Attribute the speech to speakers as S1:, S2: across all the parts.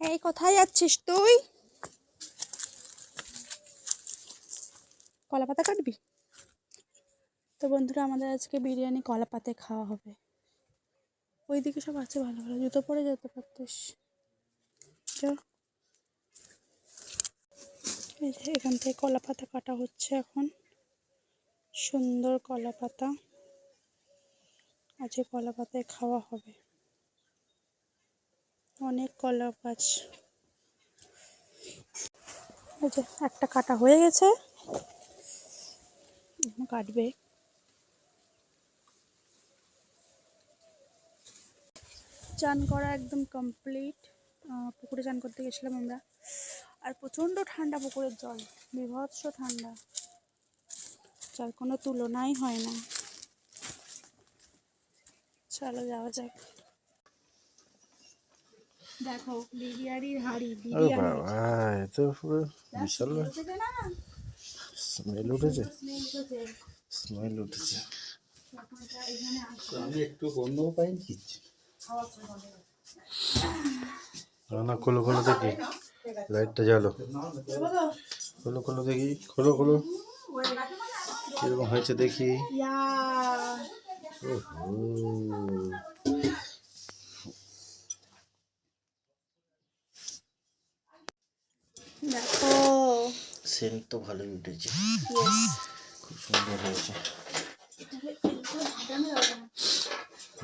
S1: এই কোথায় যাচ্ছিস তুই? কলা পাতা কাটবি? তো বন্ধুরা, আমাদের আজকে বিরিয়ানি কলা পাতায় খাওয়া হবে। ওইদিকে সব আছে, ভালো ভালো, জুতো পরে যেতে পারতিস। চল, এই যে এখান থেকে কলা পাতা কাটা হচ্ছে এখন। সুন্দর কলা পাতা, আজকে কলা পাতায় খাওয়া হবে। অনেক কলা গাছ। এই যে একটা কাটা হয়ে গেছে, কাটবে। চান করা একদম কমপ্লিট। পুকুরে চান করতে গেছিলাম আমরা, আর প্রচণ্ড ঠান্ডা পুকুরের জল, বীভৎস ঠান্ডা, যার কোনো তুলনাই হয় না। চলো যাওয়া যাক। দেখো বিরিয়ানির হাঁড়ি, বিরিয়ানি
S2: তো পুরো বিশাল স্মেল উঠেছে, স্মেল উঠেছে। আমি একটু গন্ধ পাইনি কিচ্ছু। না, খোলো খোলো দেখি, লাইটটা জ্বালো, খোলো খোলো দেখি, খোলো খোলো, কিরকম হয়েছে দেখি।
S1: দেখো,
S2: সেন্ট তো ভালোই উঠেছে, খুব সুন্দর হয়েছে।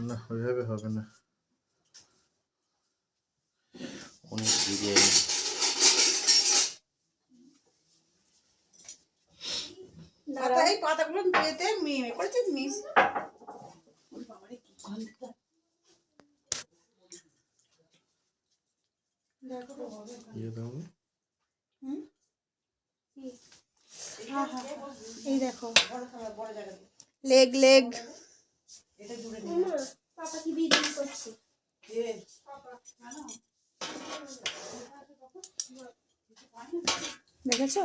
S2: না, ওইভাবে হবে না, অনেক বিরিয়ানি।
S1: এই পাতাগুলো পেতে মেয়ে করেছিস মিস। এই দেখো, লেগ লেগ। পাপা কি বিরিয়ানি করছে? দেখেছো,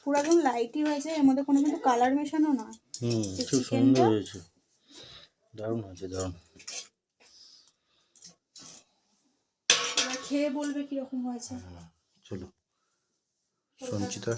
S1: পুরো একদম লাইটই হয়েছে, এর মধ্যে কোনো কিন্তু কালার মেশানো না।
S2: খুব সুন্দর হয়েছে, দারুণ হয়েছে, দারুণ।
S1: এবার খেয়ে বলবে কিরকম হয়েছে।
S2: চলো সঞ্চিতা।